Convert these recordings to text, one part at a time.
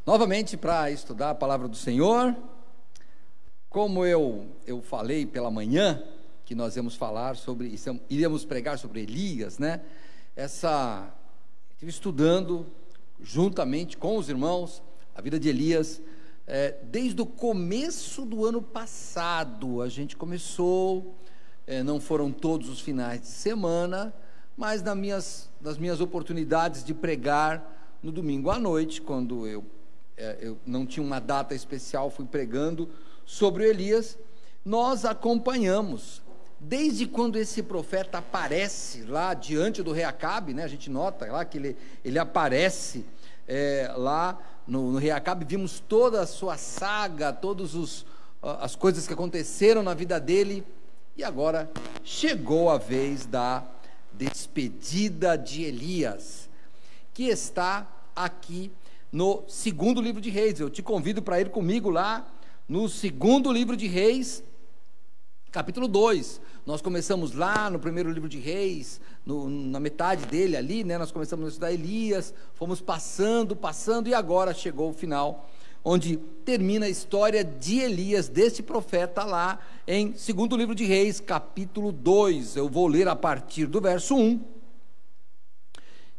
novamente para estudar a palavra do Senhor. Como eu falei pela manhã, que nós íamos falar sobre, iríamos pregar sobre Elias, né? Estive estudando juntamente com os irmãos a vida de Elias, desde o começo do ano passado. A gente começou, não foram todos os finais de semana, mas nas minhas oportunidades de pregar no domingo à noite, quando eu não tinha uma data especial, fui pregando sobre o Elias. Nós acompanhamos desde quando esse profeta aparece lá diante do rei Acabe, né? A gente nota lá que ele aparece lá no rei Acabe. Vimos toda a sua saga, todas as coisas que aconteceram na vida dele, e agora chegou a vez da despedida de Elias, que está aqui no segundo livro de Reis. Eu te convido para ir comigo lá no segundo livro de Reis, capítulo 2, nós começamos lá no primeiro livro de Reis, na metade dele ali, né? Nós começamos a estudar Elias, fomos passando, e agora chegou o final, onde termina a história de Elias, deste profeta lá, em segundo livro de Reis, capítulo 2, eu vou ler a partir do verso 1,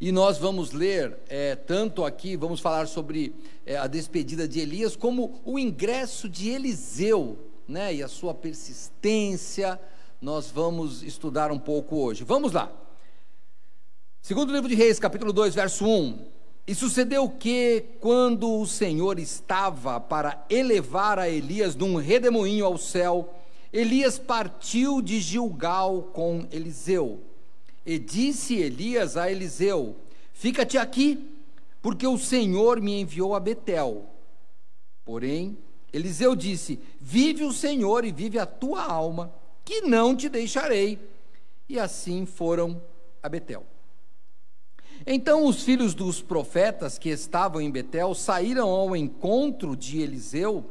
e nós vamos ler, tanto aqui, vamos falar sobre a despedida de Elias, como o ingresso de Eliseu, né, e a sua persistência. Nós vamos estudar um pouco hoje. Vamos lá. Segundo livro de Reis, capítulo 2, verso 1. E sucedeu que, quando o Senhor estava para elevar a Elias num redemoinho ao céu, Elias partiu de Gilgal com Eliseu. E disse Elias a Eliseu: fica-te aqui, porque o Senhor me enviou a Betel. Porém, Eliseu disse: vive o Senhor e vive a tua alma, que não te deixarei. E assim foram a Betel. Então os filhos dos profetas que estavam em Betel saíram ao encontro de Eliseu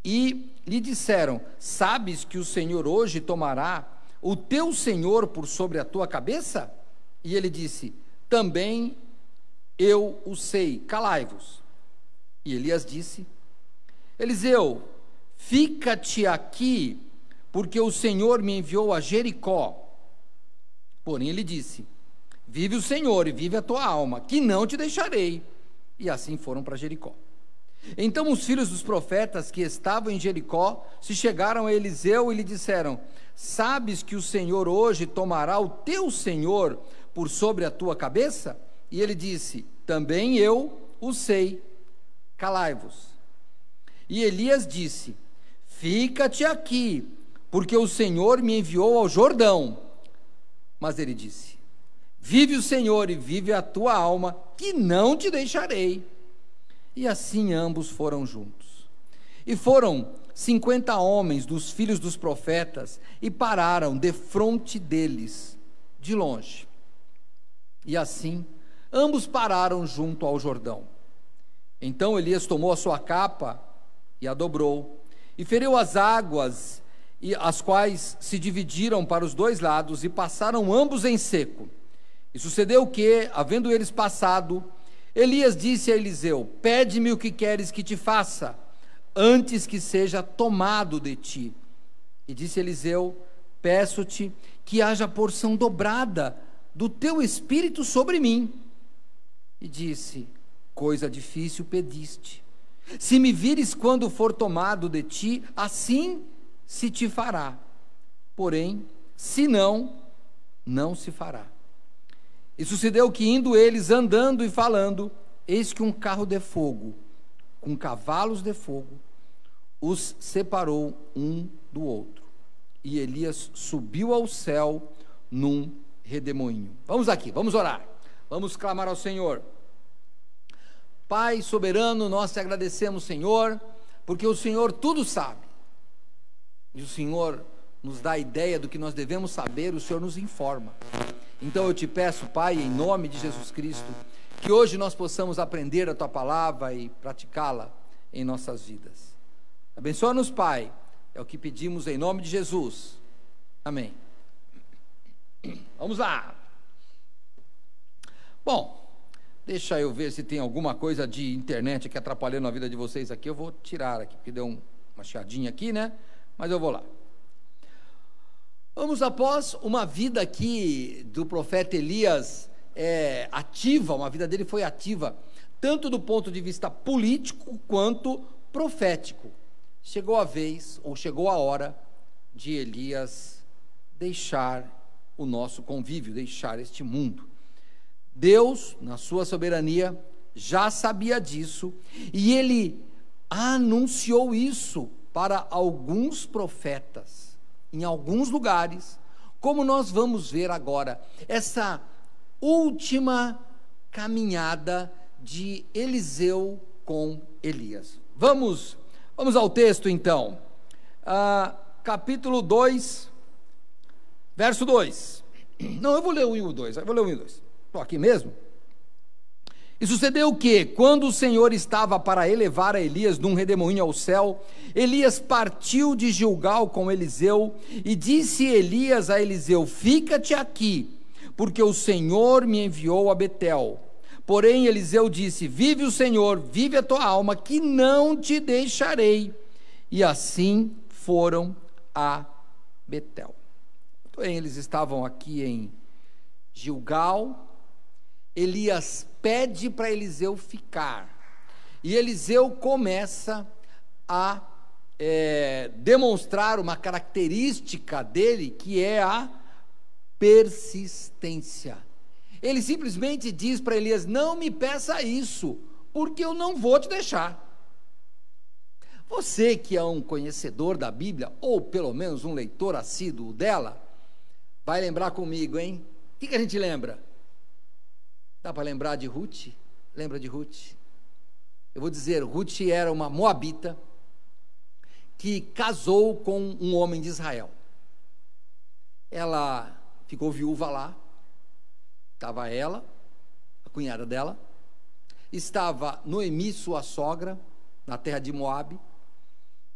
e lhe disseram: sabes que o Senhor hoje tomará o teu senhor por sobre a tua cabeça? E ele disse: também eu o sei, calai-vos. E Elias disse: Eliseu, fica-te aqui, porque o Senhor me enviou a Jericó. Porém ele disse: vive o Senhor e vive a tua alma, que não te deixarei. E assim foram para Jericó. Então os filhos dos profetas que estavam em Jericó se chegaram a Eliseu e lhe disseram: sabes que o Senhor hoje tomará o teu senhor por sobre a tua cabeça? E ele disse: também eu o sei, calai-vos. E Elias disse: fica-te aqui, porque o Senhor me enviou ao Jordão. Mas ele disse: vive o Senhor e vive a tua alma, que não te deixarei. E assim ambos foram juntos. E foram 50 homens dos filhos dos profetas, e pararam defronte deles, de longe. E assim, ambos pararam junto ao Jordão. Então Elias tomou a sua capa e a dobrou, e feriu as águas, e as quais se dividiram para os dois lados, e passaram ambos em seco. E sucedeu que, havendo eles passado, Elias disse a Eliseu: pede-me o que queres que te faça, antes que seja tomado de ti. E disse Eliseu: peço-te que haja porção dobrada do teu espírito sobre mim. E disse: coisa difícil pediste. Se me vires quando for tomado de ti, assim se te fará. Porém, se não, não se fará. E sucedeu que, indo eles andando e falando, eis que um carro de fogo, com cavalos de fogo, os separou um do outro. E Elias subiu ao céu num redemoinho. Vamos aqui, vamos orar. Vamos clamar ao Senhor. Pai soberano, nós te agradecemos, Senhor, porque o Senhor tudo sabe. E o Senhor nos dá a ideia do que nós devemos saber, o Senhor nos informa. Então eu te peço, Pai, em nome de Jesus Cristo, que hoje nós possamos aprender a tua palavra e praticá-la em nossas vidas. Abençoa-nos, Pai, é o que pedimos em nome de Jesus. Amém. Vamos lá. Bom, Deixa eu ver se tem alguma coisa de internet aqui atrapalhando a vida de vocês aqui. Eu vou tirar aqui, porque deu uma chiadinha aqui, né? Mas eu vou lá. Vamos após uma vida aqui do profeta Elias ativa, uma vida dele foi ativa, tanto do ponto de vista político quanto profético. Chegou a vez, ou chegou a hora, de Elias deixar o nosso convívio, deixar este mundo. Deus, na sua soberania, já sabia disso, e ele anunciou isso para alguns profetas, em alguns lugares, como nós vamos ver agora, essa última caminhada de Eliseu com Elias. Vamos ao texto então, capítulo 2, verso 2, não, eu vou ler o 1 e o 2, estou aqui mesmo. E sucedeu que, quando o Senhor estava para elevar a Elias num redemoinho ao céu, Elias partiu de Gilgal com Eliseu, e disse Elias a Eliseu: fica-te aqui, porque o Senhor me enviou a Betel. Porém Eliseu disse: vive o Senhor, vive a tua alma, que não te deixarei. E assim foram a Betel. Muito bem, eles estavam aqui em Gilgal. Elias pede para Eliseu ficar, e Eliseu começa a demonstrar uma característica dele, que é a persistência. Ele simplesmente diz para Elias: não me peça isso, porque eu não vou te deixar. Você que é um conhecedor da Bíblia, ou pelo menos um leitor assíduo dela, vai lembrar comigo, hein? O que a gente lembra? Dá para lembrar de Ruth? Lembra de Ruth? Eu vou dizer, Ruth era uma moabita que casou com um homem de Israel. Ela ficou viúva lá. Estava ela, a cunhada dela, estava Noemi, sua sogra, na terra de Moabe.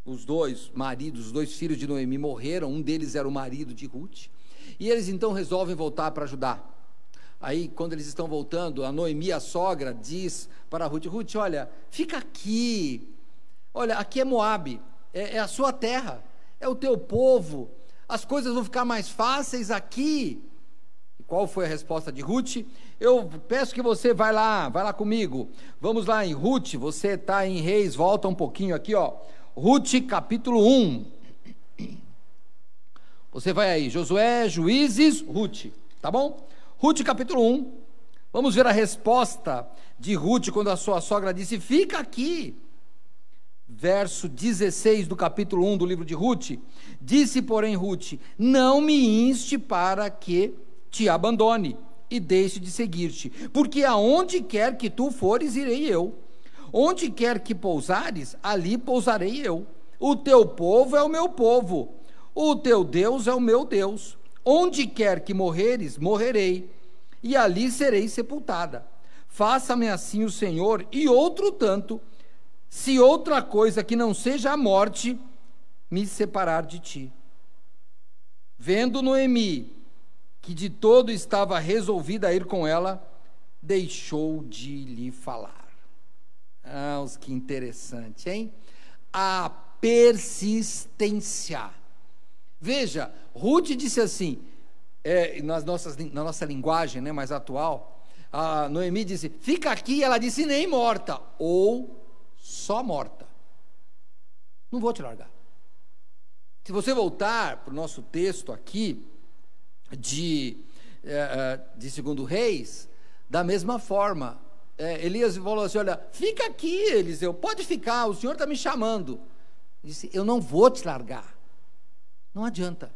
Os dois maridos, os dois filhos de Noemi morreram, um deles era o marido de Ruth, e eles então resolvem voltar para Judá. Aí, quando eles estão voltando, a Noemi, a sogra, diz para Ruth: Ruth, olha, fica aqui, olha, aqui é Moabe, é a sua terra, é o teu povo, as coisas vão ficar mais fáceis aqui. E qual foi a resposta de Ruth? Eu peço que você vai lá comigo, vamos lá em Ruth, você está em Reis, volta um pouquinho aqui, ó, Ruth capítulo 1, você vai aí, Josué, Juízes, Ruth, tá bom? Ruth capítulo 1, vamos ver a resposta de Ruth quando a sua sogra disse: fica aqui. Verso 16 do capítulo 1 do livro de Ruth: disse porém Ruth: não me inste para que te abandone e deixe de seguir-te, porque aonde quer que tu fores, irei eu, onde quer que pousares, ali pousarei eu, o teu povo é o meu povo, o teu Deus é o meu Deus. Onde quer que morreres, morrerei, e ali serei sepultada. Faça-me assim o Senhor, e outro tanto, se outra coisa que não seja a morte me separar de ti. Vendo Noemi que de todo estava resolvida a ir com ela, deixou de lhe falar. Que interessante, hein? A persistência. Veja, Ruth disse assim, na nossa linguagem, né, mais atual, a Noemi disse: fica aqui, ela disse: nem morta, ou só morta, não vou te largar. Se você voltar para o nosso texto aqui, de 2 Reis, da mesma forma, Elias falou assim: olha, fica aqui, Eliseu, pode ficar, o Senhor está me chamando. Disse: eu não vou te largar. Não adianta,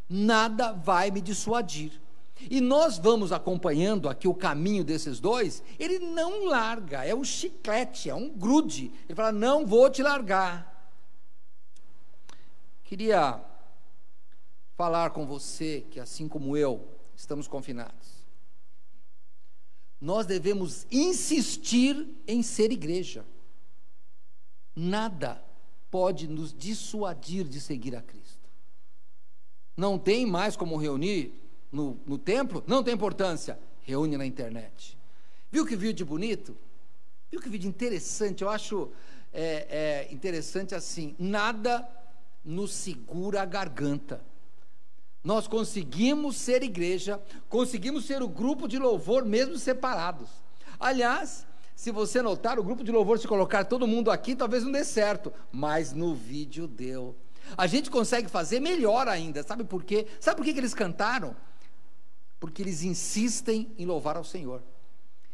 nada vai me dissuadir. E nós vamos acompanhando aqui o caminho desses dois. Ele não larga, é um chiclete, é um grude. Ele fala: não vou te largar. Queria falar com você que, assim como eu, estamos confinados. Nós devemos insistir em ser igreja. Nada pode nos dissuadir de seguir a Cristo. Não tem mais como reunir no templo? Não tem importância, reúne na internet. Viu que vídeo bonito? Viu que vídeo interessante? Eu acho interessante assim, nada nos segura a garganta. Nós conseguimos ser igreja, conseguimos ser o grupo de louvor mesmo separados. Aliás, se você notar, o grupo de louvor, se colocar todo mundo aqui, talvez não dê certo, mas no vídeo deu. A gente consegue fazer melhor ainda, sabe por quê? Sabe por que eles cantaram? Porque eles insistem em louvar ao Senhor,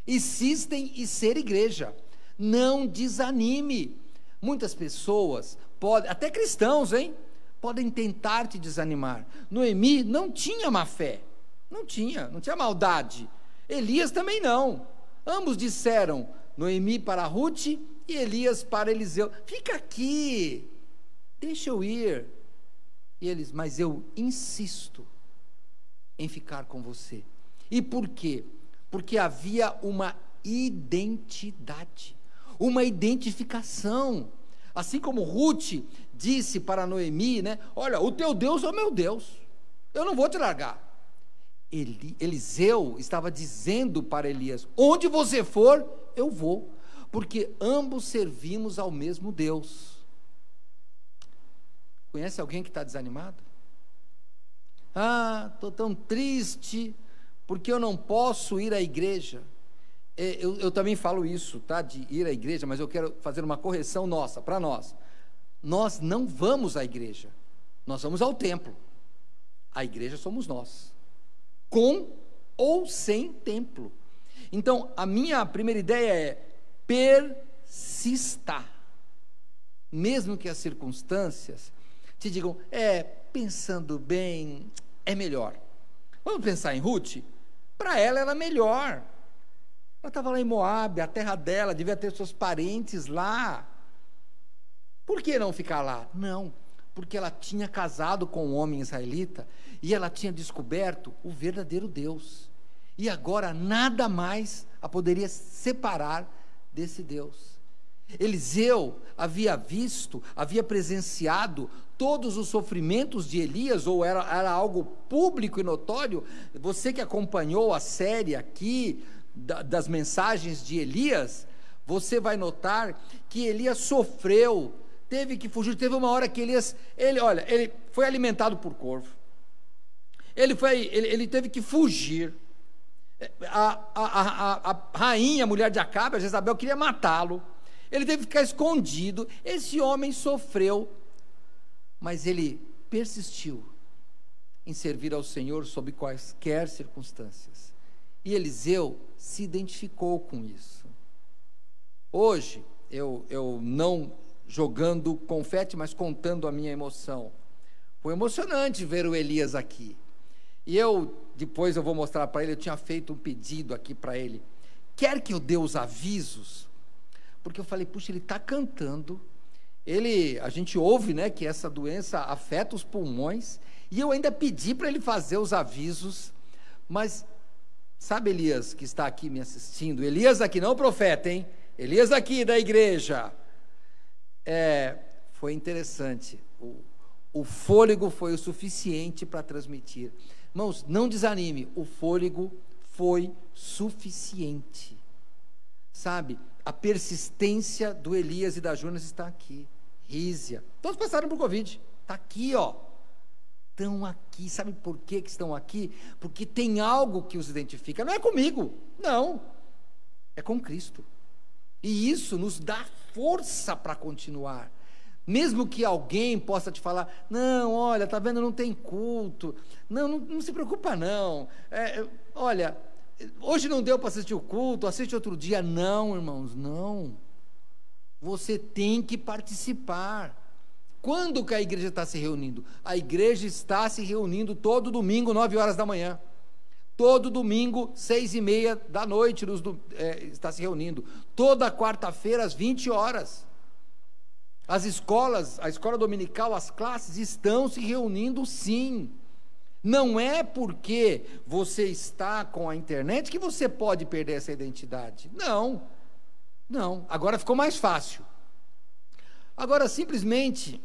insistem em ser igreja. Não desanime. Muitas pessoas podem, até cristãos, podem tentar te desanimar. Noemi não tinha má fé, não tinha maldade. Elias também não. Ambos disseram, Noemi para Ruth e Elias para Eliseu, fica aqui, deixa eu ir. E eles, mas eu insisto em ficar com você. E por quê? Porque havia uma identidade, uma identificação. Assim como Ruth disse para Noemi, olha, o teu Deus é o meu Deus, eu não vou te largar. Eliseu estava dizendo para Elias, onde você for, eu vou, porque ambos servimos ao mesmo Deus. Conhece alguém que está desanimado? Estou tão triste, porque eu não posso ir à igreja. Eu também falo isso, de ir à igreja, mas eu quero fazer uma correção nossa, para nós. Nós não vamos à igreja, nós vamos ao templo. A igreja somos nós, com ou sem templo. Então, a minha primeira ideia é persista, mesmo que as circunstâncias te digam, pensando bem, é melhor. Vamos pensar em Ruth? Para ela era melhor. Ela estava lá em Moabe, a terra dela, devia ter seus parentes lá. Por que não ficar lá? Não, porque ela tinha casado com um homem israelita e ela tinha descoberto o verdadeiro Deus. E agora nada mais a poderia separar desse Deus. Eliseu havia visto, havia presenciado todos os sofrimentos de Elias, ou era algo público e notório. Você que acompanhou a série aqui, das mensagens de Elias, você vai notar que Elias sofreu, teve que fugir. Teve uma hora que ele foi alimentado por corvo, ele teve que fugir. A rainha, a mulher de Acabe, a Jezabel, queria matá-lo, ele teve que ficar escondido. Esse homem sofreu, mas ele persistiu em servir ao Senhor sob quaisquer circunstâncias. E Eliseu se identificou com isso. Hoje, eu não jogando confete, mas contando a minha emoção. Foi emocionante ver o Elias aqui. E depois eu vou mostrar para ele, eu tinha feito um pedido aqui para ele. Quer que eu dê os avisos? Porque eu falei, puxa, ele está cantando. A gente ouve, que essa doença afeta os pulmões. E eu ainda pedi para ele fazer os avisos. Mas, sabe Elias que está aqui me assistindo? Elias aqui, não o profeta, Elias aqui da igreja. Foi interessante. O fôlego foi o suficiente para transmitir. Irmãos, não desanime, o fôlego foi suficiente. Sabe, a persistência do Elias e da Jonas está aqui. Rízia, todos passaram por Covid, está aqui, estão aqui. Sabe por que estão aqui? Porque tem algo que os identifica. Não é comigo, não, é com Cristo. E isso nos dá força para continuar. Mesmo que alguém possa te falar, não, olha, está vendo, não tem culto, não se preocupa não, olha, hoje não deu para assistir o culto, assiste outro dia. Não, irmãos, não, você tem que participar. Quando que a igreja está se reunindo? A igreja está se reunindo todo domingo, 9 horas da manhã, todo domingo, 6:30 da noite, está se reunindo, toda quarta-feira às 20 horas, as escolas, a escola dominical, as classes estão se reunindo sim. Não é porque você está com a internet que você pode perder essa identidade. Não, agora ficou mais fácil. Agora simplesmente,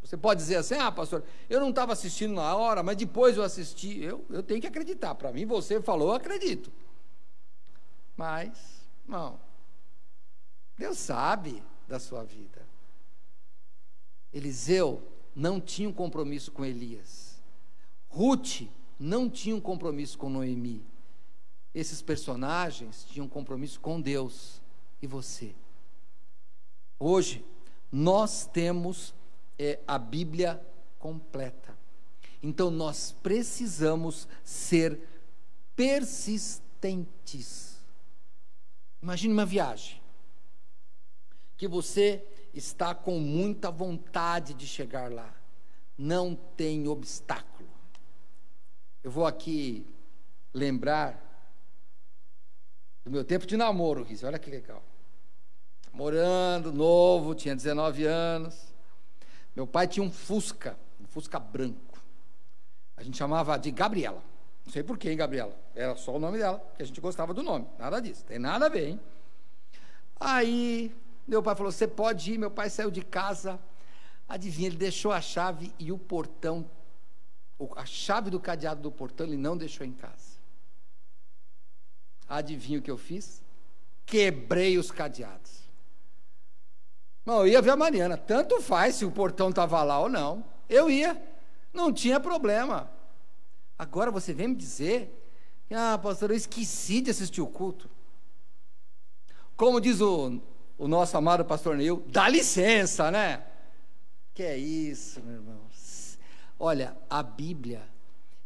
você pode dizer assim, pastor, eu não estava assistindo na hora, mas depois eu assisti. Eu tenho que acreditar, para mim você falou, eu acredito. Mas, não, Deus sabe da sua vida. Eliseu não tinha um compromisso com Elias. Ruth não tinha um compromisso com Noemi. Esses personagens tinham um compromisso com Deus. E você? Hoje, nós temos a Bíblia completa. Então, nós precisamos ser persistentes. Imagine uma viagem, que você está com muita vontade de chegar lá. Não tem obstáculo. Eu vou aqui lembrar do meu tempo de namoro, Riz, olha que legal. Morando, novo, tinha 19 anos. Meu pai tinha um Fusca branco. A gente chamava de Gabriela. Não sei por que, hein, Gabriela? Era só o nome dela, que a gente gostava do nome. Nada disso, tem nada a ver, hein? Aí, meu pai falou, você pode ir. Meu pai saiu de casa. Adivinha, ele deixou a chave e o portão, a chave do cadeado do portão, ele não deixou em casa. Adivinha o que eu fiz? Quebrei os cadeados. Não, eu ia ver a Mariana, tanto faz se o portão estava lá ou não. Eu ia, não tinha problema. Agora você vem me dizer, pastor, eu esqueci de assistir o culto. Como diz o nosso amado pastor Neil, dá licença, né? Que é isso, meu irmão. Olha, a Bíblia,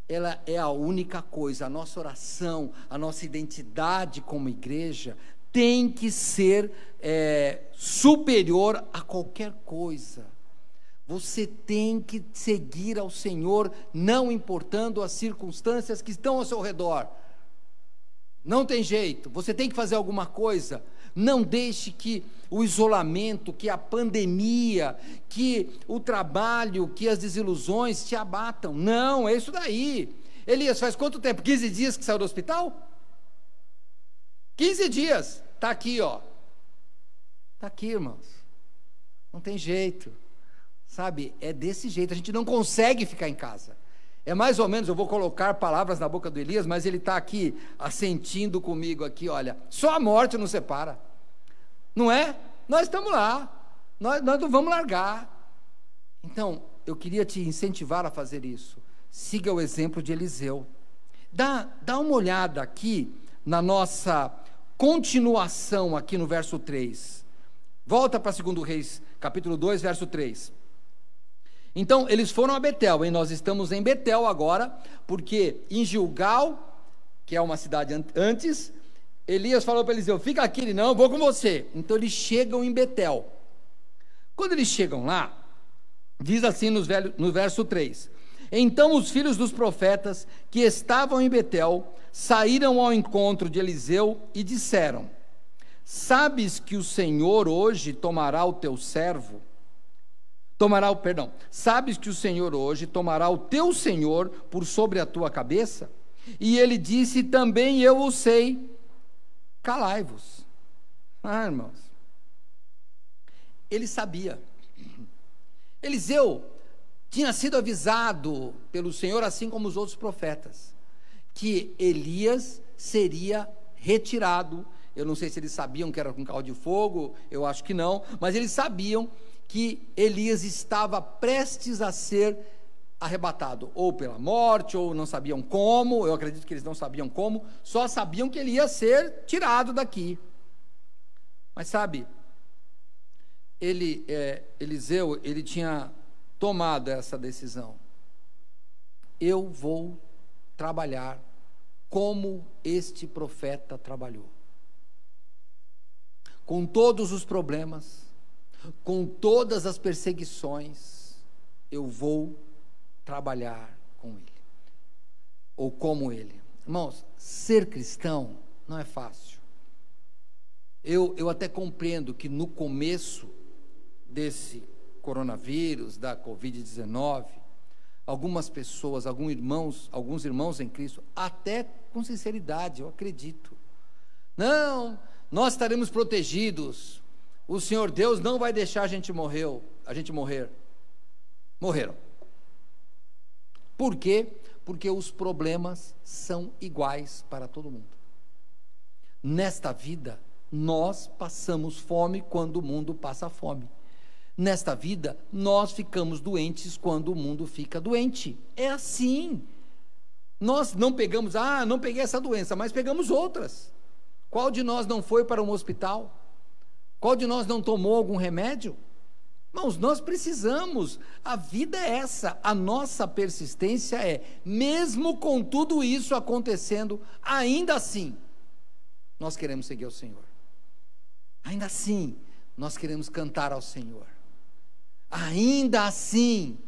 ela é a única coisa, a nossa oração, a nossa identidade como igreja tem que ser superior a qualquer coisa. Você tem que seguir ao Senhor, não importando as circunstâncias que estão ao seu redor. Não tem jeito, você tem que fazer alguma coisa. Não deixe que o isolamento, que a pandemia, que o trabalho, que as desilusões te abatam. Não, é isso daí. Elias, faz quanto tempo? 15 dias que saiu do hospital? 15 dias. Está aqui, ó. Está aqui, irmãos. Não tem jeito. Sabe, é desse jeito. A gente não consegue ficar em casa. É mais ou menos, eu vou colocar palavras na boca do Elias, mas ele está aqui, assentindo comigo aqui, olha. Só a morte nos separa. Não é? Nós estamos lá. Nós não vamos largar. Então, eu queria te incentivar a fazer isso. Siga o exemplo de Eliseu. Dá uma olhada aqui na nossa continuação aqui no verso 3. Volta para 2 Reis, capítulo 2, verso 3. Então, eles foram a Betel, e nós estamos em Betel agora, porque em Gilgal, que é uma cidade antes, Elias falou para Eliseu, fica aqui, ele, não, eu vou com você. Então, eles chegam em Betel. Quando eles chegam lá, diz assim no verso 3, então os filhos dos profetas que estavam em Betel saíram ao encontro de Eliseu e disseram, sabes que o Senhor hoje tomará o teu servo, sabes que o Senhor hoje tomará o teu senhor por sobre a tua cabeça? E ele disse, também eu o sei, calai-vos. Irmãos, ele sabia. Eliseu tinha sido avisado pelo Senhor, assim como os outros profetas, que Elias seria retirado. Eu não sei se eles sabiam que era com carro de fogo, eu acho que não, mas eles sabiam que Elias estava prestes a ser arrebatado, ou pela morte, ou não sabiam como. Eu acredito que eles não sabiam como, só sabiam que ele ia ser tirado daqui. Mas sabe, Eliseu, ele tinha tomado essa decisão. Eu vou trabalhar como este profeta trabalhou, com todos os problemas, com todas as perseguições, eu vou trabalhar com ele, ou como ele. Irmãos, ser cristão não é fácil. Eu até compreendo que no começo desse coronavírus, da Covid-19, algumas pessoas, alguns irmãos em Cristo, até com sinceridade, eu acredito, não, nós estaremos protegidos, o Senhor Deus não vai deixar a gente morrer. Morreram. Por quê? Porque os problemas são iguais para todo mundo. Nesta vida, nós passamos fome quando o mundo passa fome. Nesta vida, nós ficamos doentes quando o mundo fica doente. É assim. Nós não pegamos, não peguei essa doença, mas pegamos outras. Qual de nós não foi para um hospital? Qual de nós não tomou algum remédio? Irmãos, nós precisamos, a vida é essa, a nossa persistência é, mesmo com tudo isso acontecendo, ainda assim, nós queremos seguir ao Senhor. Ainda assim, nós queremos cantar ao Senhor. Ainda assim,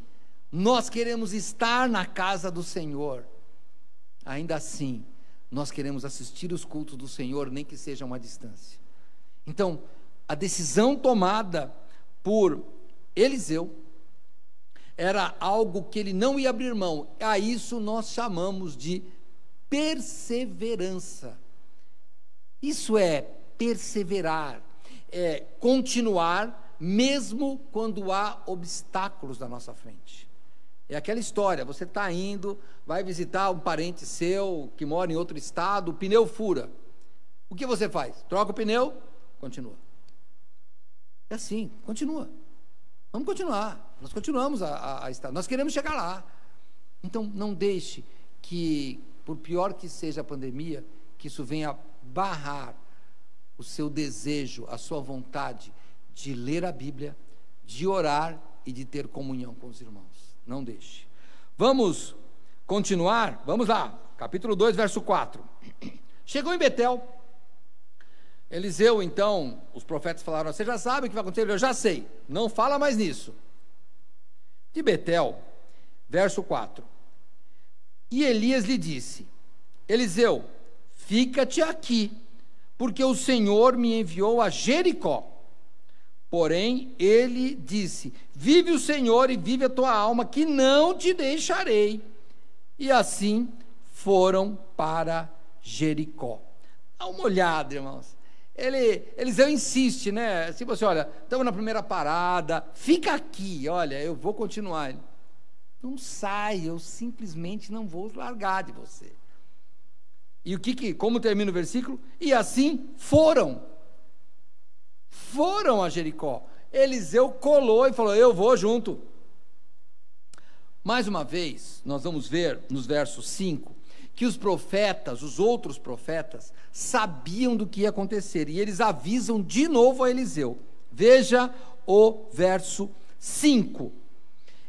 nós queremos estar na casa do Senhor. Ainda assim, nós queremos assistir os cultos do Senhor, nem que seja uma distância. Então, a decisão tomada por Eliseu era algo que ele não ia abrir mão. A isso nós chamamos de perseverança. Isso é perseverar, é continuar mesmo quando há obstáculos na nossa frente. É aquela história, você está indo, vai visitar um parente seu que mora em outro estado, o pneu fura. O que você faz? Troca o pneu, continua. É assim, continua. Vamos continuar. Nós continuamos a estar. Nós queremos chegar lá. Então, não deixe que, por pior que seja a pandemia, que isso venha barrar o seu desejo, a sua vontade de ler a Bíblia, de orar e de ter comunhão com os irmãos. Não deixe. Vamos continuar? Vamos lá. Capítulo 2, verso 4. Chegou em Betel. Eliseu, então, os profetas falaram, você já sabe o que vai acontecer? Eu já sei, não fala mais nisso. De Betel, verso 4. E Elias lhe disse, Eliseu, fica-te aqui, porque o Senhor me enviou a Jericó. Porém, ele disse, vive o Senhor e vive a tua alma, que não te deixarei. E assim foram para Jericó. Dá uma olhada, irmãos. Eliseu insiste, né? Assim, você, olha, estamos na primeira parada, fica aqui, olha, eu vou continuar. Não sai, eu simplesmente não vou largar de você. E como termina o versículo? E assim foram a Jericó. Eliseu colou e falou, eu vou junto. Mais uma vez, nós vamos ver nos versos 5, que os profetas, os outros profetas, sabiam do que ia acontecer, e eles avisam de novo a Eliseu. Veja o verso 5.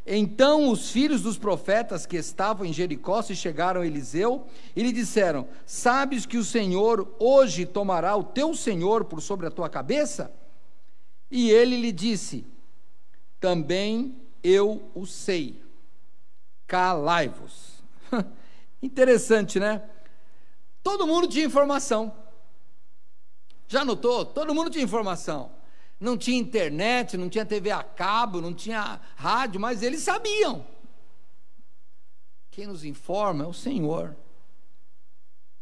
Então os filhos dos profetas que estavam em Jericó se chegaram a Eliseu e lhe disseram, sabes que o Senhor hoje tomará o teu senhor por sobre a tua cabeça? E ele lhe disse, também eu o sei, calai-vos. Interessante, né? Todo mundo tinha informação. Já notou? Todo mundo tinha informação. Não tinha internet, não tinha TV a cabo, não tinha rádio, mas eles sabiam. Quem nos informa é o Senhor.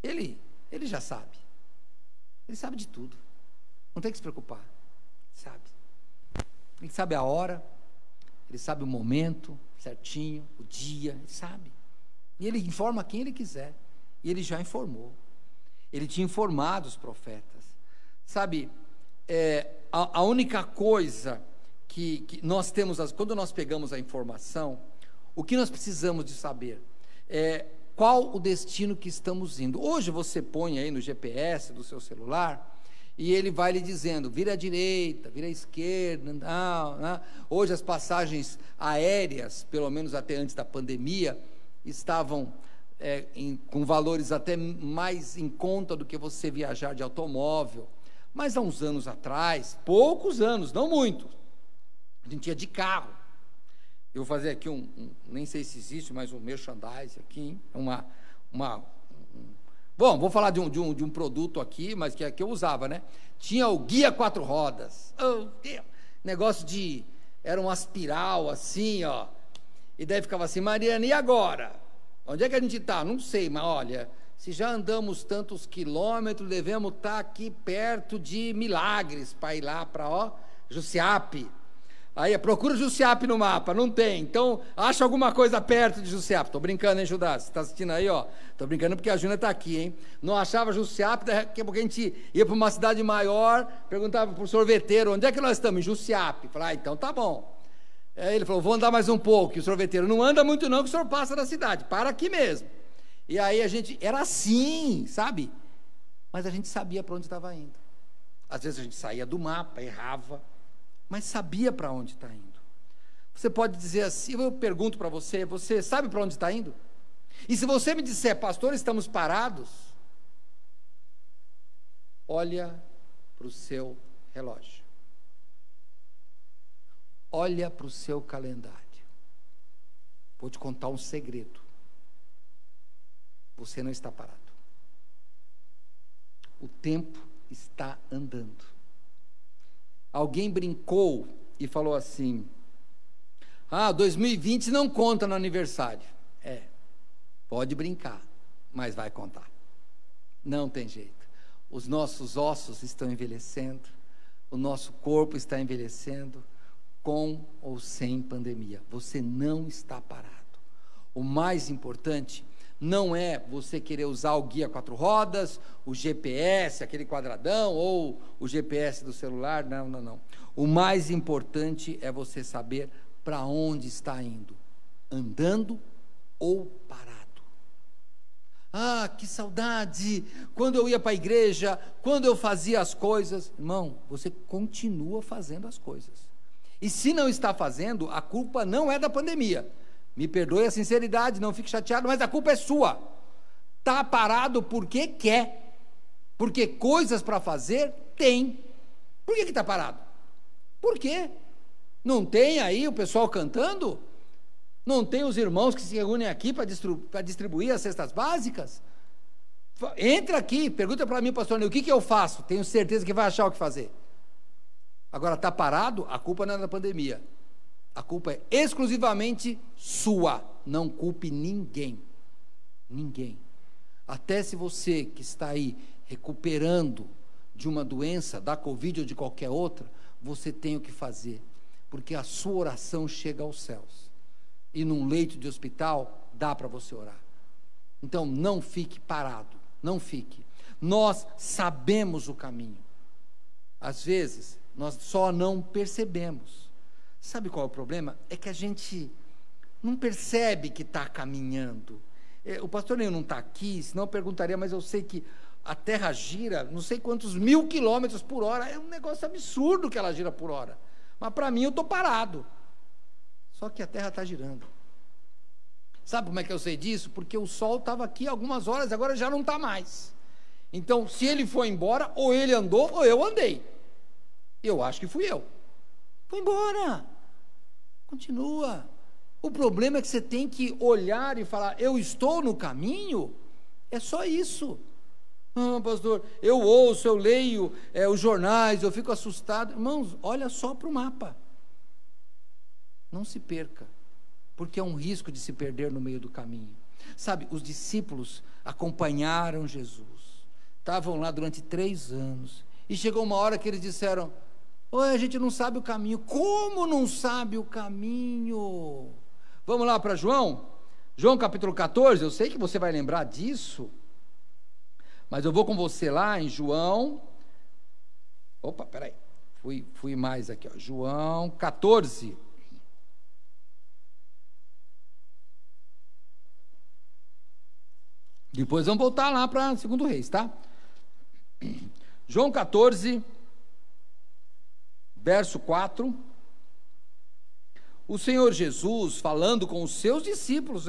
Ele já sabe. Ele sabe de tudo. Não tem que se preocupar. Sabe. Ele sabe a hora, ele sabe o momento certinho, o dia, ele sabe. E ele informa quem ele quiser. E ele já informou. Ele tinha informado os profetas. Sabe, a única coisa que nós temos, quando nós pegamos a informação, o que nós precisamos de saber é qual o destino que estamos indo. Hoje você põe aí no GPS do seu celular e ele vai lhe dizendo, vira à direita, vira à esquerda, não. Hoje as passagens aéreas, pelo menos até antes da pandemia, estavam com valores até mais em conta do que você viajar de automóvel. Mas há uns anos atrás, poucos anos, não muito, a gente ia de carro. Eu vou fazer aqui nem sei se existe, mas um merchandise aqui, bom, vou falar de um produto aqui, mas que eu usava, né? Tinha o guia 4 rodas, negócio era uma espiral assim, ó, e daí ficava assim, Mariana, e agora? Onde é que a gente está? Não sei, mas olha, se já andamos tantos quilômetros, devemos estar aqui perto de Milagres, para ir lá para Jussiape. Aí procura Jussiape no mapa, não tem. Então, acha alguma coisa perto de Jussiape. Estou brincando, hein, Judá? Você está assistindo aí, ó? Estou brincando porque a Júnia está aqui, hein? Não achava Jussiape, daqui a pouco a gente ia para uma cidade maior, perguntava para o sorveteiro, onde é que nós estamos? Em Jussiape. Falei, então tá bom. Aí ele falou, vou andar mais um pouco. E o sorveteiro, não anda muito não, que o senhor passa da cidade, para aqui mesmo. E aí a gente, era assim, sabe? Mas a gente sabia para onde estava indo. Às vezes a gente saía do mapa, errava, mas sabia para onde está indo. Você pode dizer assim, eu pergunto para você, você sabe para onde está indo? E se você me disser, pastor, estamos parados, olha para o seu relógio. Olha para o seu calendário. Vou te contar um segredo. Você não está parado. O tempo está andando. Alguém brincou e falou assim, 2020 não conta no aniversário. Pode brincar, mas vai contar. Não tem jeito. Os nossos ossos estão envelhecendo, o nosso corpo está envelhecendo, com ou sem pandemia. Você não está parado. O mais importante não é você querer usar o guia 4 rodas, o GPS, aquele quadradão, ou o GPS do celular, não. O mais importante é você saber para onde está indo, andando ou parado. Que saudade, quando eu ia para a igreja, quando eu fazia as coisas. Irmão, você continua fazendo as coisas. E se não está fazendo, a culpa não é da pandemia. Me perdoe a sinceridade, não fique chateado, mas a culpa é sua. Está parado porque quer. Porque coisas para fazer tem. Por que está parado? Por quê? Não tem aí o pessoal cantando? Não tem os irmãos que se reúnem aqui para distribuir as cestas básicas? Entra aqui, pergunta para mim, pastor Ney, o que eu faço? Tenho certeza que vai achar o que fazer. Agora, está parado? A culpa não é da pandemia. A culpa é exclusivamente sua. Não culpe ninguém. Ninguém. Até se você que está aí recuperando de uma doença, da Covid ou de qualquer outra, você tem o que fazer. Porque a sua oração chega aos céus. E num leito de hospital, dá para você orar. Então, não fique parado. Não fique. Nós sabemos o caminho. Às vezes, nós só não percebemos. Sabe qual é o problema? É que a gente não percebe que está caminhando. O pastor Ney não está aqui, senão eu perguntaria, mas eu sei que a Terra gira não sei quantos 1000 quilômetros por hora, é um negócio absurdo que ela gira por hora. Mas para mim eu estou parado. Só que a Terra está girando. Sabe como é que eu sei disso? Porque o Sol estava aqui algumas horas, agora já não está mais. Então, se ele foi embora, ou ele andou, ou eu andei. Eu acho que fui eu. Foi embora. Continua. O problema é que você tem que olhar e falar, eu estou no caminho? É só isso. Pastor, eu ouço, eu leio os jornais, eu fico assustado. Irmãos, olha só para o mapa. Não se perca, porque é um risco de se perder no meio do caminho. Sabe, os discípulos acompanharam Jesus, estavam lá durante 3 anos, e chegou uma hora que eles disseram, a gente não sabe o caminho. Como não sabe o caminho? Vamos lá para João? João capítulo 14, eu sei que você vai lembrar disso, mas eu vou com você lá em João, peraí, fui mais aqui, João 14, depois vamos voltar lá para 2 Reis, tá? João 14, verso 4, o Senhor Jesus falando com os seus discípulos,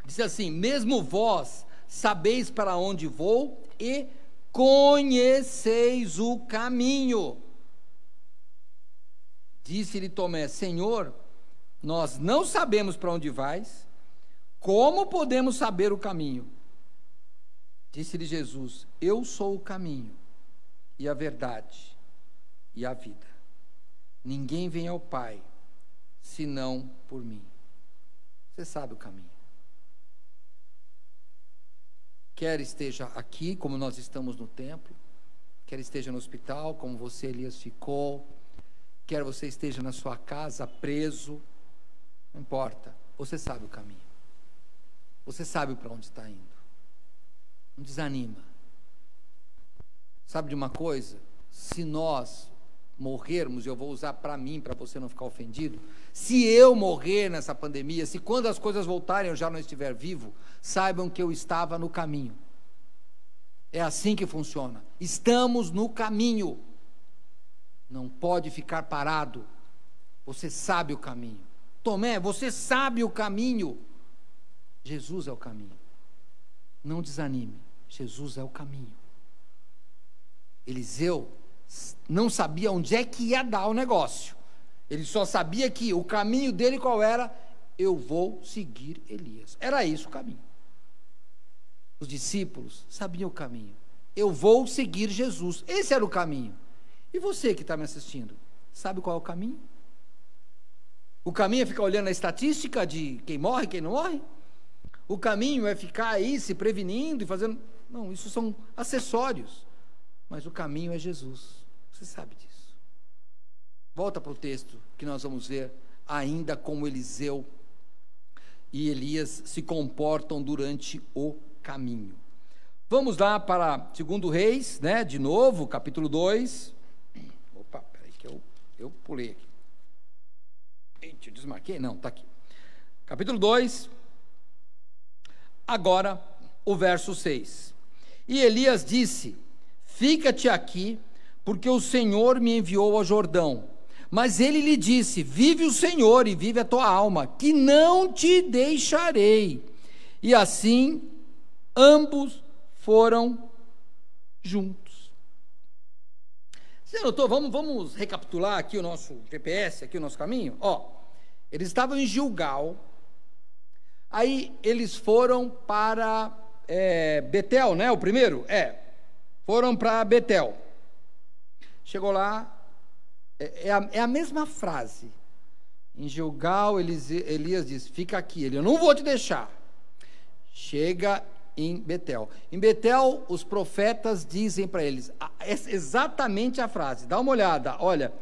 disse assim, mesmo vós sabeis para onde vou e conheceis o caminho. Disse-lhe Tomé, Senhor, nós não sabemos para onde vais, como podemos saber o caminho? Disse-lhe Jesus, eu sou o caminho, e a verdade, e a vida. Ninguém vem ao Pai, senão por mim. Você sabe o caminho. Quer esteja aqui, como nós estamos no templo, quer esteja no hospital, como você, Elias, ficou, quer você esteja na sua casa, preso, não importa, você sabe o caminho, você sabe para onde está indo, não desanima. Sabe de uma coisa? Se nós morrermos, eu vou usar para mim, para você não ficar ofendido, se eu morrer nessa pandemia, se quando as coisas voltarem eu já não estiver vivo, saibam que eu estava no caminho. É assim que funciona, estamos no caminho, não pode ficar parado, você sabe o caminho. Tomé, você sabe o caminho, Jesus é o caminho, não desanime, Jesus é o caminho. Eliseu não sabia onde é que ia dar o negócio, ele só sabia que o caminho dele qual era? Eu vou seguir Elias, era isso o caminho. Os discípulos sabiam o caminho, eu vou seguir Jesus, esse era o caminho. E você que está me assistindo, sabe qual é o caminho? O caminho é ficar olhando a estatística de quem morre e quem não morre? O caminho é ficar aí se prevenindo e fazendo... Não, isso são acessórios, mas o caminho é Jesus, você sabe disso. Volta para o texto que nós vamos ver ainda como Eliseu e Elias se comportam durante o caminho. Vamos lá para 2 Reis, né, de novo, capítulo 2. Opa, peraí que eu pulei aqui. Eita, eu desmarquei? Não, está aqui. Capítulo 2, agora o verso 6. E Elias disse: fica-te aqui, porque o Senhor me enviou ao Jordão. Mas ele lhe disse: vive o Senhor e vive a tua alma, que não te deixarei. E assim ambos foram juntos. Você notou? Vamos recapitular aqui o nosso GPS, aqui o nosso caminho. Ó, eles estavam em Gilgal, aí eles foram para Betel, né? O primeiro? Foram para Betel. Chegou lá, é a mesma frase. Em Gilgal, Elias diz: fica aqui. Ele: eu não vou te deixar. Chega em Betel. Em Betel, os profetas dizem para eles exatamente a frase. Dá uma olhada, olha,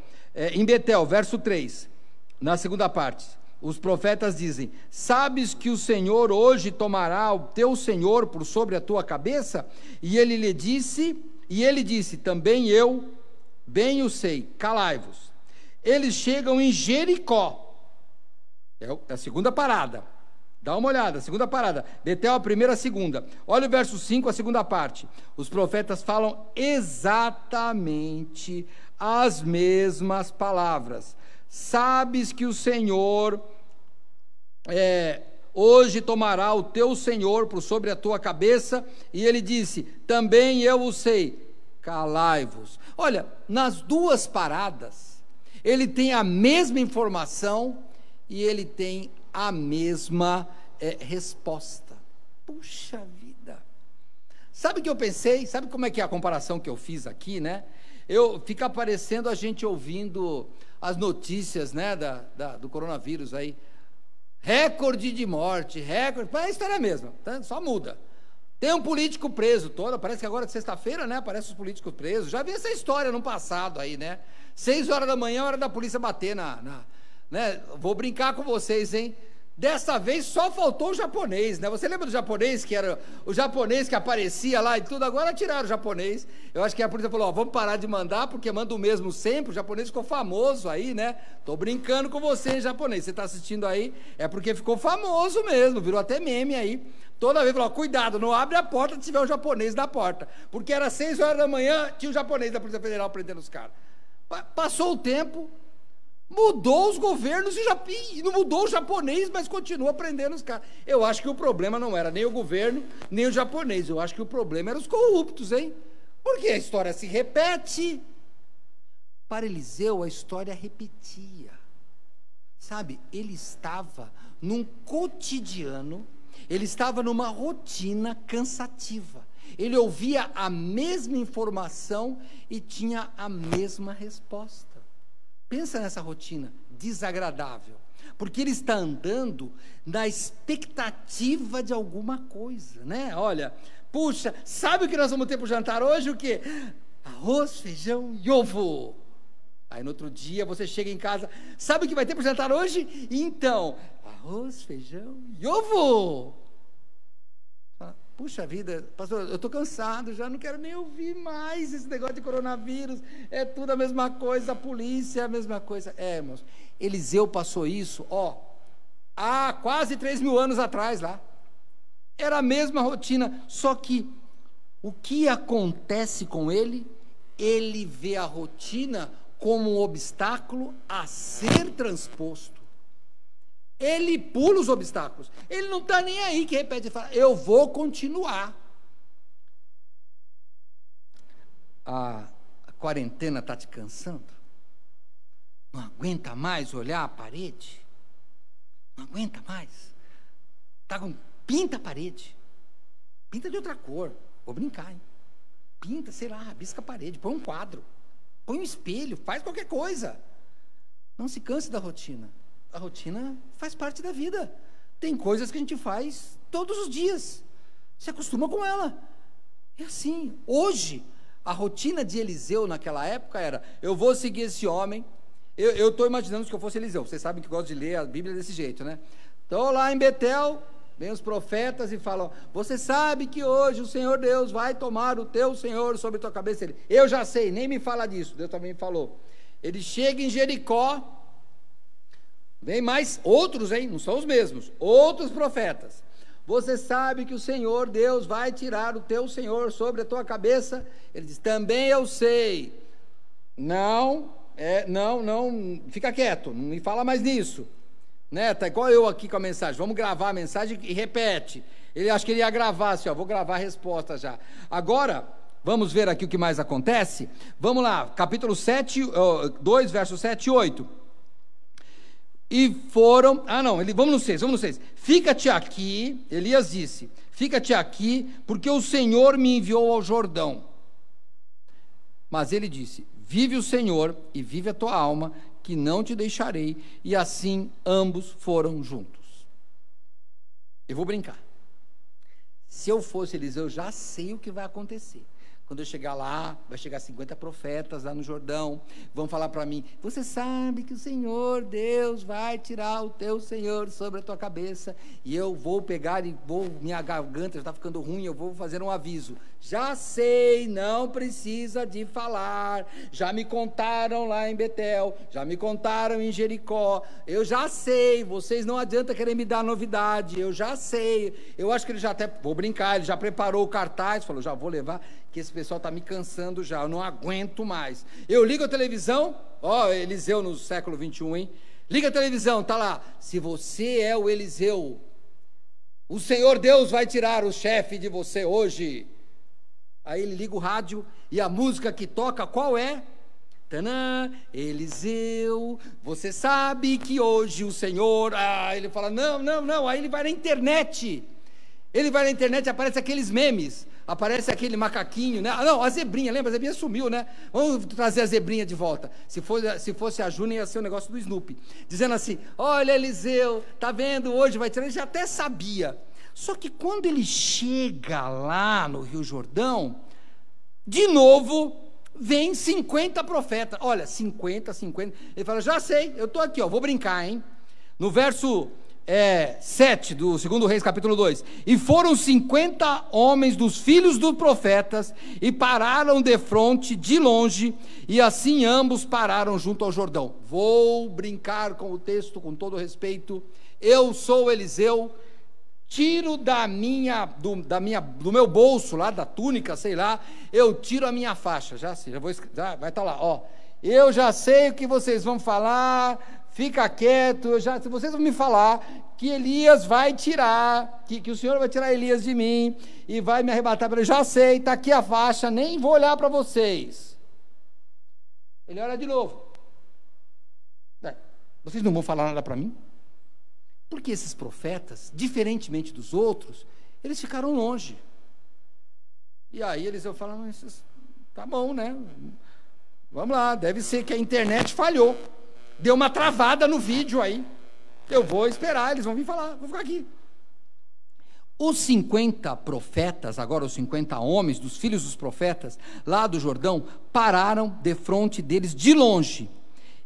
em Betel, verso 3, na segunda parte, os profetas dizem: sabes que o Senhor hoje tomará o teu Senhor por sobre a tua cabeça? E ele disse: também eu bem o sei, calai-vos. Eles chegam em Jericó, é a segunda parada. Dá uma olhada, segunda parada, Betel a primeira, a segunda. Olha o verso 5, a segunda parte. Os profetas falam exatamente as mesmas palavras. Sabes que o Senhor hoje tomará o teu Senhor por sobre a tua cabeça. E ele disse: também eu o sei, calai-vos. Olha, nas duas paradas, ele tem a mesma informação e ele tem a mesma resposta. Puxa vida! Sabe o que eu pensei? Sabe como é que é a comparação que eu fiz aqui, né? Fica aparecendo a gente ouvindo as notícias, né, do coronavírus aí. Recorde de morte, recorde... A história é a mesma, tá? Só muda. Tem um político preso, parece que agora é sexta-feira, né, aparece os políticos presos. Já vi essa história no passado aí, né? 6 horas da manhã, hora da polícia bater né? Vou brincar com vocês, hein? Dessa vez só faltou o japonês, né? Você lembra do japonês, que era o japonês que aparecia lá e tudo? Agora tiraram o japonês. Eu acho que a polícia falou: vamos parar de mandar, porque manda o mesmo sempre. O japonês ficou famoso aí, né? Tô brincando com você, japonês. Você tá assistindo aí, é porque ficou famoso mesmo, virou até meme aí. Toda vez falou: cuidado, não abre a porta se tiver um japonês na porta. Porque era 6 horas da manhã, tinha o japonês da Polícia Federal prendendo os caras. Passou o tempo, mudou os governos e não mudou o japonês, mas continua prendendo os caras. Eu acho que o problema não era nem o governo, nem o japonês. Eu acho que o problema era os corruptos, hein? Porque a história se repete. Para Eliseu, a história repetia. Sabe, ele estava num cotidiano, ele estava numa rotina cansativa. Ele ouvia a mesma informação e tinha a mesma resposta. Pensa nessa rotina desagradável, porque ele está andando na expectativa de alguma coisa, né? Olha, puxa, sabe o que nós vamos ter para o jantar hoje? O quê? arroz, feijão e ovo. Aí no outro dia você chega em casa, sabe o que vai ter para jantar hoje? Então, arroz, feijão e ovo. Puxa vida, pastor, eu estou cansado, já não quero nem ouvir mais esse negócio de coronavírus, é tudo a mesma coisa, a polícia é a mesma coisa. Irmãos, Eliseu passou isso, há quase 3.000 anos atrás lá, era a mesma rotina, só que o que acontece com ele? Ele vê a rotina como um obstáculo a ser transposto. Ele pula os obstáculos. Ele não está nem aí, que repete e fala, eu vou continuar. A quarentena está te cansando? Não aguenta mais olhar a parede? Não aguenta mais? Pinta a parede. Pinta de outra cor. Vou brincar, hein? Pinta, sei lá, rabisca a parede, põe um quadro, põe um espelho, faz qualquer coisa. Não se canse da rotina. A rotina faz parte da vida. Tem coisas que a gente faz todos os dias. Se acostuma com ela. É assim. Hoje, a rotina de Eliseu naquela época era, eu vou seguir esse homem. Eu estou imaginando que eu fosse Eliseu. Vocês sabem que eu gosto de ler a Bíblia desse jeito, né? Estou lá em Betel, vem os profetas e falam, você sabe que hoje o Senhor Deus vai tomar o teu Senhor sobre a tua cabeça. Eu já sei, nem me fala disso. Deus também me falou. Ele chega em Jericó, vem mais outros, hein? Não são os mesmos, outros profetas. Você sabe que o Senhor Deus vai tirar o teu Senhor sobre a tua cabeça? Ele diz, também eu sei. Não, fica quieto, não me fala mais nisso. Né? Tá igual eu aqui com a mensagem, vamos gravar a mensagem e repete. Ele acha que ele ia gravar assim, vou gravar a resposta já. Agora, vamos ver aqui o que mais acontece. Vamos lá, capítulo 2, versos 7 e 8. E foram, vamos no 6, fica-te aqui, Elias disse, fica-te aqui, porque o Senhor me enviou ao Jordão. Mas ele disse, vive o Senhor e vive a tua alma, que não te deixarei. E assim ambos foram juntos. Eu vou brincar. Se eu fosse Eliseu, eu já sei o que vai acontecer. Quando eu chegar lá, vai chegar 50 profetas lá no Jordão, vão falar para mim, você sabe que o Senhor Deus vai tirar o teu Senhor sobre a tua cabeça, e eu vou pegar e minha garganta já está ficando ruim, eu vou fazer um aviso. Já sei, não precisa de falar, já me contaram lá em Betel, já me contaram em Jericó, eu já sei, vocês não adianta querer me dar novidade, eu já sei. Eu acho que ele já até, vou brincar, ele já preparou o cartaz, falou, já vou levar, que esse pessoal está me cansando já, eu não aguento mais. Eu ligo a televisão, Eliseu no século 21, hein? Liga a televisão, tá lá, se você é o Eliseu, o Senhor Deus vai tirar o chefe de você hoje. Aí ele liga o rádio e a música que toca, qual é? Tanã, Eliseu, você sabe que hoje o Senhor... ele fala, não, aí ele vai na internet. Ele vai na internet e aparece aqueles memes, aparece aquele macaquinho, né? A zebrinha, lembra? A zebrinha sumiu, né? Vamos trazer a zebrinha de volta. Se fosse a Júnior, ia ser o negócio do Snoopy. Dizendo assim, olha Eliseu, tá vendo, hoje vai tirar, ele já até sabia. Só que quando ele chega lá no Rio Jordão, de novo, vem 50 profetas. Olha, 50. Ele fala, já sei, eu estou aqui, vou brincar, hein? No verso 7 do 2 Reis, capítulo 2. E foram 50 homens dos filhos dos profetas, e pararam defronte, de longe, e assim ambos pararam junto ao Jordão. Vou brincar com o texto, com todo respeito. Eu sou Eliseu, tiro do meu bolso lá, da túnica, sei lá, eu tiro a minha faixa, já vai estar lá, eu já sei o que vocês vão falar, fica quieto, se vocês vão me falar que Elias vai tirar, que o Senhor vai tirar Elias de mim, e vai me arrebatar, eu já sei, está aqui a faixa, nem vou olhar para vocês. Ele olha de novo, vocês não vão falar nada para mim? Porque esses profetas, diferentemente dos outros, eles ficaram longe. E aí Eliseu fala, tá bom, né? Vamos lá, deve ser que a internet falhou. Deu uma travada no vídeo aí. Eu vou esperar, eles vão vir falar, vou ficar aqui. Os 50 profetas, agora os 50 homens, dos filhos dos profetas, lá do Jordão, pararam defronte deles de longe,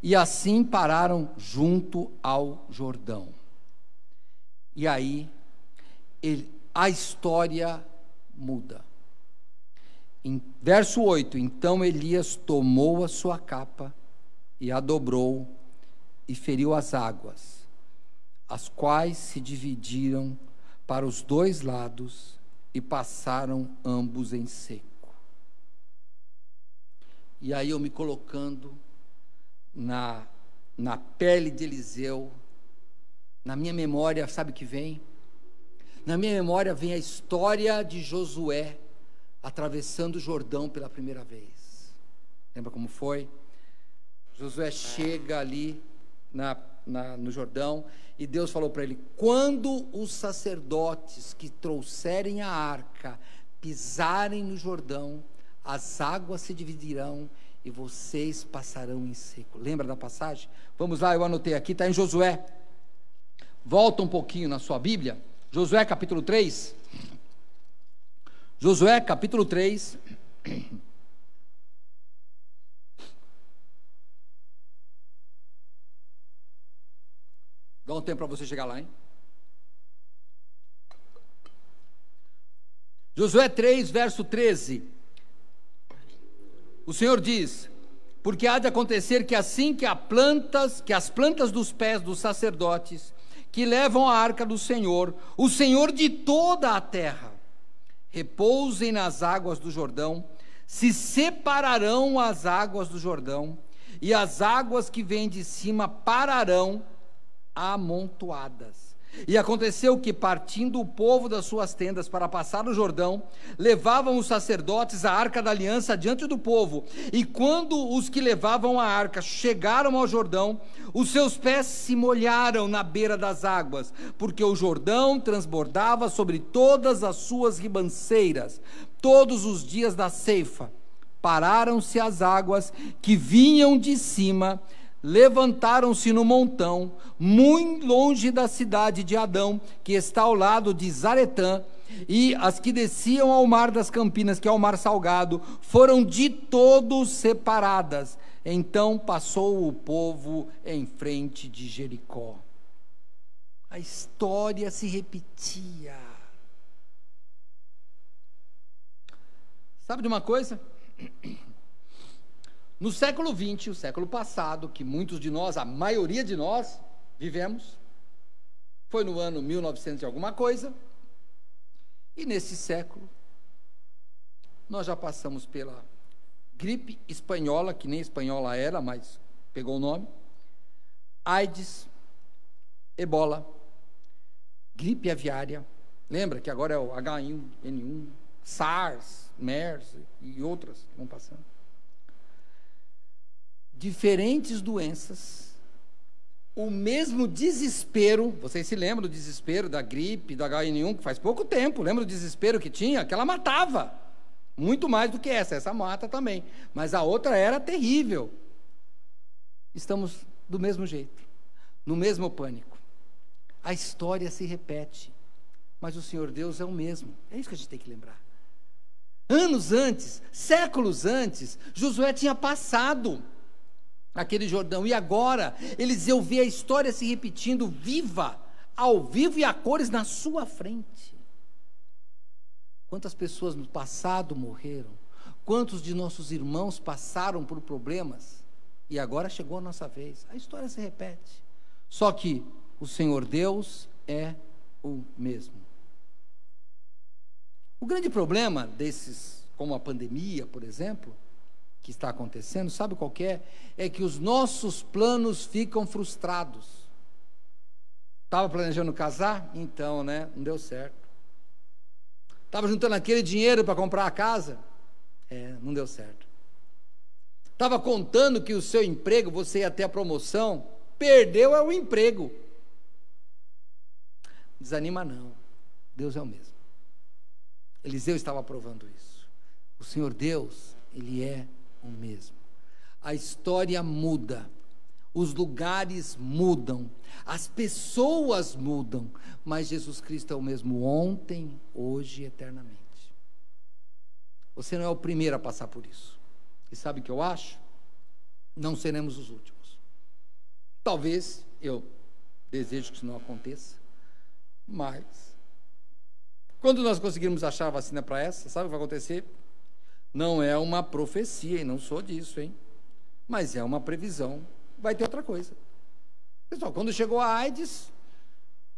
e assim pararam junto ao Jordão. E aí, a história muda. Em verso 8, então Elias tomou a sua capa e a dobrou e feriu as águas, as quais se dividiram para os dois lados e passaram ambos em seco. E aí eu me colocando na pele de Eliseu, na minha memória, sabe o que vem? Na minha memória vem a história de Josué atravessando o Jordão pela primeira vez. Lembra como foi? Josué chega ali no Jordão, e Deus falou para ele: quando os sacerdotes que trouxerem a arca pisarem no Jordão, as águas se dividirão e vocês passarão em seco. Lembra da passagem? Vamos lá, eu anotei aqui, está em Josué. Volta um pouquinho na sua Bíblia, Josué capítulo 3. Josué capítulo 3. Dá um tempo para você chegar lá, hein? Josué 3, verso 13. O Senhor diz: porque há de acontecer que assim que as plantas dos pés dos sacerdotes que levam a arca do Senhor, o Senhor de toda a terra, repousem nas águas do Jordão, se separarão as águas do Jordão, e as águas que vêm de cima pararão amontoadas. E aconteceu que, partindo o povo das suas tendas para passar o Jordão, levavam os sacerdotes a arca da aliança diante do povo, e quando os que levavam a arca chegaram ao Jordão, os seus pés se molharam na beira das águas, porque o Jordão transbordava sobre todas as suas ribanceiras, todos os dias da ceifa. Pararam-se as águas que vinham de cima, levantaram-se no montão, muito longe da cidade de Adão, que está ao lado de Zaretã, e as que desciam ao mar das Campinas, que é o mar salgado, foram de todos separadas. Então passou o povo em frente de Jericó. A história se repetia. Sabe de uma coisa? No século XX, o século passado, que muitos de nós, a maioria de nós, vivemos, foi no ano 1900 e alguma coisa, e nesse século, nós já passamos pela gripe espanhola, que nem espanhola era, mas pegou o nome, AIDS, ebola, gripe aviária, lembra que agora é o H1N1, SARS, MERS e outras que vão passando. Diferentes doenças, o mesmo desespero. Vocês se lembram do desespero da gripe, do H1N1, que faz pouco tempo, lembra do desespero que tinha? Que ela matava, muito mais do que essa mata também, mas a outra era terrível. Estamos do mesmo jeito, no mesmo pânico. A história se repete, mas o Senhor Deus é o mesmo, é isso que a gente tem que lembrar. Anos antes, séculos antes, Josué tinha passado aquele Jordão, e agora Eliseu vê a história se repetindo, viva, ao vivo e a cores na sua frente. Quantas pessoas no passado morreram? Quantos de nossos irmãos passaram por problemas? E agora chegou a nossa vez. A história se repete. Só que o Senhor Deus é o mesmo. O grande problema desses, como a pandemia, por exemplo, que está acontecendo, sabe qual que é? É que os nossos planos ficam frustrados. Estava planejando casar? Então, né? Não deu certo. Estava juntando aquele dinheiro para comprar a casa? Não deu certo. Estava contando que o seu emprego, você ia ter a promoção? Perdeu o emprego. Desanima não. Deus é o mesmo. Eliseu estava provando isso. O Senhor Deus, Ele é o mesmo. A história muda, os lugares mudam, as pessoas mudam, mas Jesus Cristo é o mesmo ontem, hoje e eternamente. Você não é o primeiro a passar por isso. E sabe o que eu acho? Não seremos os últimos. Talvez, eu desejo que isso não aconteça, mas quando nós conseguirmos achar a vacina para essa, sabe o que vai acontecer? Não é uma profecia, e não sou disso, hein? Mas é uma previsão. Vai ter outra coisa. Pessoal, quando chegou a AIDS,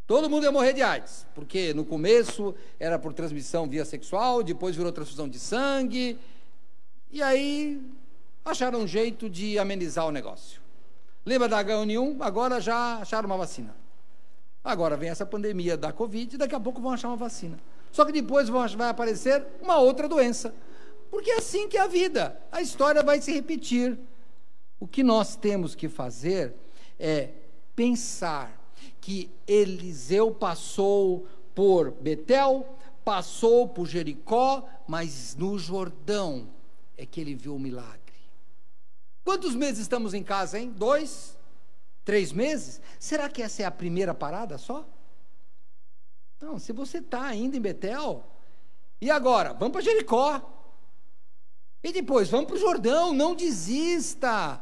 todo mundo ia morrer de AIDS, porque no começo era por transmissão via sexual, depois virou transfusão de sangue, e aí acharam um jeito de amenizar o negócio. Lembra da H1N1? Agora já acharam uma vacina. Agora vem essa pandemia da Covid, e daqui a pouco vão achar uma vacina. Só que depois vai aparecer uma outra doença, porque é assim que é a vida, a história vai se repetir. O que nós temos que fazer é pensar que Eliseu passou por Betel, passou por Jericó, mas no Jordão é que ele viu o milagre. Quantos meses estamos em casa, hein? 2, 3 meses? Será que essa é a primeira parada só? Não, se você está ainda em Betel, e agora? Vamos para Jericó. E depois, vamos para o Jordão, não desista.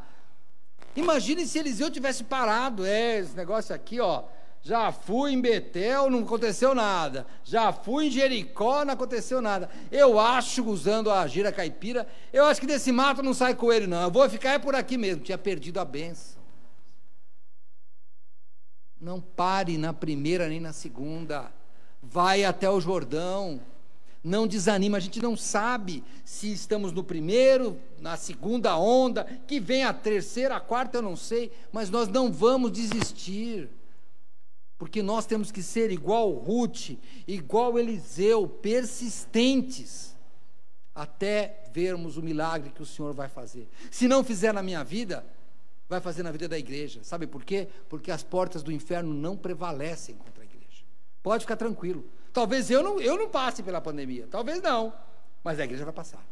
Imagine se Eliseu tivesse parado, esse negócio aqui, ó, já fui em Betel, não aconteceu nada, já fui em Jericó, não aconteceu nada, eu acho, usando a gira caipira, eu acho que desse mato não sai coelho não, eu vou ficar por aqui mesmo, tinha perdido a bênção. Não pare na primeira nem na segunda, vai até o Jordão, não desanima, a gente não sabe se estamos no primeiro, na segunda onda, que vem a terceira, a quarta, eu não sei, mas nós não vamos desistir, porque nós temos que ser igual Ruth, igual Eliseu, persistentes, até vermos o milagre que o Senhor vai fazer. Se não fizer na minha vida, vai fazer na vida da igreja, sabe por quê? Porque as portas do inferno não prevalecem contra a igreja, pode ficar tranquilo. Talvez eu não passe pela pandemia, talvez não, mas a igreja vai passar,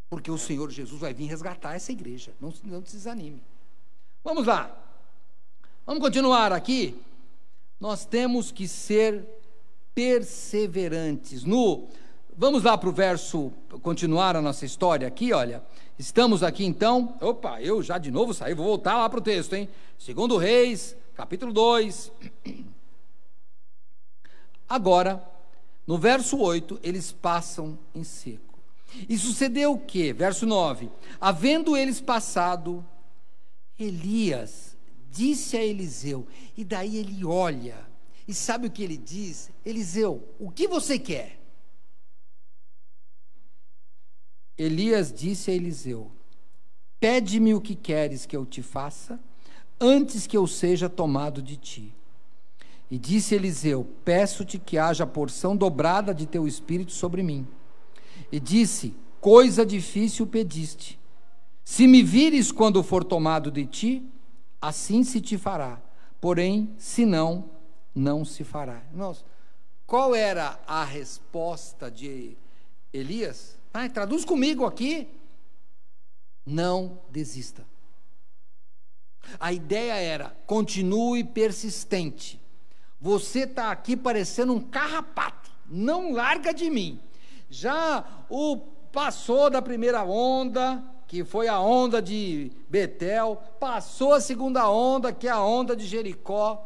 porque o Senhor Jesus vai vir resgatar essa igreja, não se desanime. Vamos lá, vamos continuar aqui. Nós temos que ser perseverantes. Vamos lá para o verso, continuar a nossa história aqui, olha, estamos aqui então, eu já de novo saí, vou voltar lá para o texto, hein? 2 Reis, capítulo 2, agora, no verso 8, eles passam em seco. E sucedeu o quê? Verso 9, havendo eles passado, Elias disse a Eliseu, e daí ele olha, e sabe o que ele diz? Eliseu, o que você quer? Elias disse a Eliseu, pede-me o que queres que eu te faça, antes que eu seja tomado de ti. E disse Eliseu, peço-te que haja porção dobrada de teu espírito sobre mim. E disse, coisa difícil pediste, se me vires quando for tomado de ti, assim se te fará, porém, se não, não se fará. Irmãos, qual era a resposta de Elias? Traduz comigo aqui. Não desista. A ideia era, continue persistente. Você está aqui parecendo um carrapato, não larga de mim. Já passou da primeira onda, que foi a onda de Betel, passou a segunda onda, que é a onda de Jericó,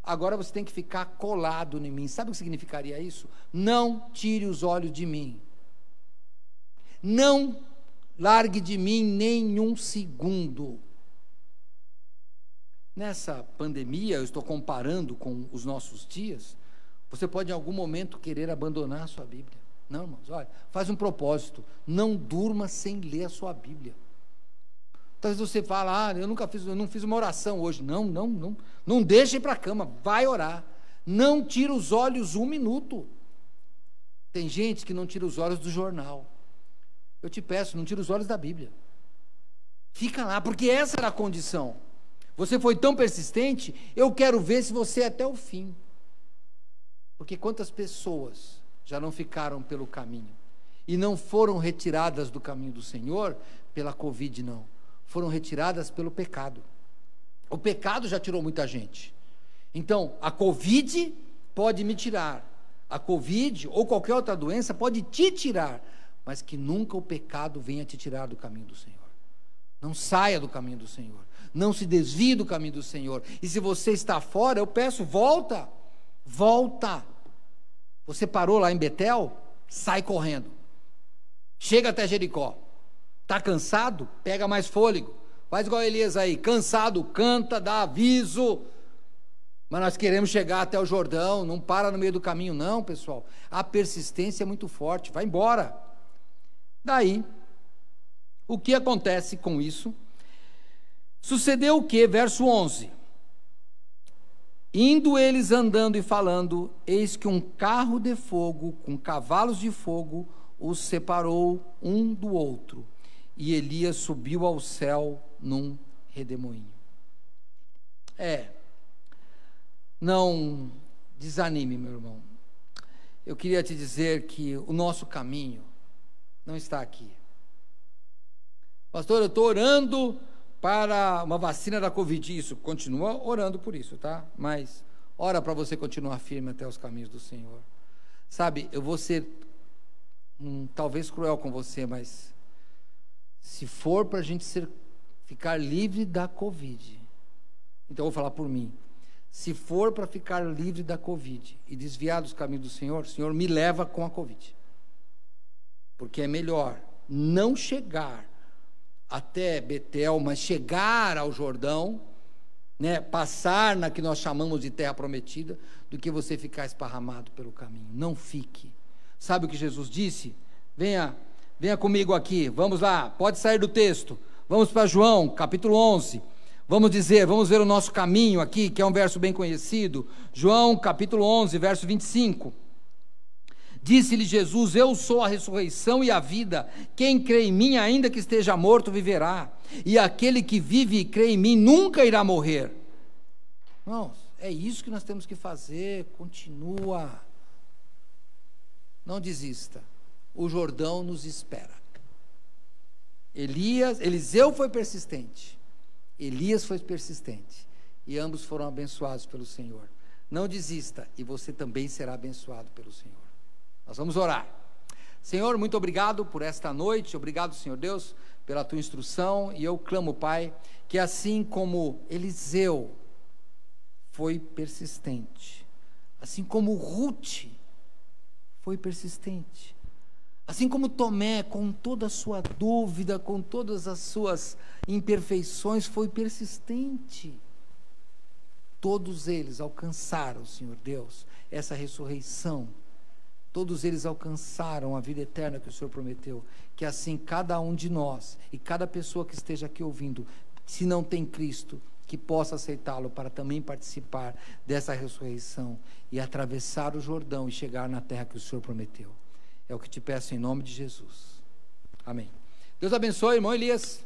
agora você tem que ficar colado em mim. Sabe o que significaria isso? Não tire os olhos de mim, não largue de mim nem um segundo. Nessa pandemia, eu estou comparando com os nossos dias, você pode em algum momento querer abandonar a sua Bíblia. Não, irmãos, olha, faz um propósito, não durma sem ler a sua Bíblia. Talvez você fale, eu não fiz uma oração hoje. Não deixe ir para a cama, vai orar. Não tira os olhos um minuto. Tem gente que não tira os olhos do jornal. Eu te peço, não tira os olhos da Bíblia. Fica lá, porque essa era a condição. Você foi tão persistente, eu quero ver se você é até o fim. Porque quantas pessoas já não ficaram pelo caminho e não foram retiradas do caminho do Senhor pela Covid, não. Foram retiradas pelo pecado. O pecado já tirou muita gente. Então, a Covid pode me tirar. A Covid ou qualquer outra doença pode te tirar. Mas que nunca o pecado venha te tirar do caminho do Senhor. Não saia do caminho do Senhor. Não se desvie do caminho do Senhor. E se você está fora, eu peço, volta. Volta. Você parou lá em Betel? Sai correndo. Chega até Jericó. Está cansado? Pega mais fôlego. Faz igual Elias aí. Cansado, canta, dá aviso. Mas nós queremos chegar até o Jordão. Não para no meio do caminho não, pessoal. A persistência é muito forte. Vai embora. Daí, o que acontece com isso? Sucedeu o que? Verso 11. Indo eles andando e falando, eis que um carro de fogo, com cavalos de fogo, os separou um do outro. E Elias subiu ao céu num redemoinho. Não desanime, meu irmão. Eu queria te dizer que o nosso caminho não está aqui. Pastor, eu estou orando para uma vacina da Covid. Isso, continua orando por isso, tá? Mas ora para você continuar firme até os caminhos do Senhor. Sabe, eu vou ser talvez cruel com você, mas se for para a gente ficar livre da Covid, então eu vou falar por mim. Se for para ficar livre da Covid e desviar dos caminhos do Senhor, o Senhor me leva com a Covid. Porque é melhor não chegar até Betel, mas chegar ao Jordão, né, passar na que nós chamamos de terra prometida, do que você ficar esparramado pelo caminho. Não fique. Sabe o que Jesus disse? Venha comigo aqui, vamos lá, pode sair do texto. Vamos para João, capítulo 11. Vamos ver o nosso caminho aqui, que é um verso bem conhecido. João, capítulo 11, verso 25. Disse-lhe Jesus, eu sou a ressurreição e a vida, quem crê em mim, ainda que esteja morto, viverá, e aquele que vive e crê em mim, nunca irá morrer. Irmãos, é isso que nós temos que fazer, continua, não desista, o Jordão nos espera. Eliseu foi persistente, Elias foi persistente, e ambos foram abençoados pelo Senhor. Não desista, e você também será abençoado pelo Senhor. Nós vamos orar. Senhor, muito obrigado por esta noite, obrigado, Senhor Deus, pela tua instrução, e eu clamo, Pai, que assim como Eliseu foi persistente, assim como Ruth foi persistente, assim como Tomé, com toda a sua dúvida, com todas as suas imperfeições, foi persistente, todos eles alcançaram, Senhor Deus, essa ressurreição. Todos eles alcançaram a vida eterna que o Senhor prometeu. Que assim cada um de nós e cada pessoa que esteja aqui ouvindo, se não tem Cristo, que possa aceitá-lo para também participar dessa ressurreição e atravessar o Jordão e chegar na terra que o Senhor prometeu. É o que te peço em nome de Jesus. Amém. Deus abençoe, irmão Elias.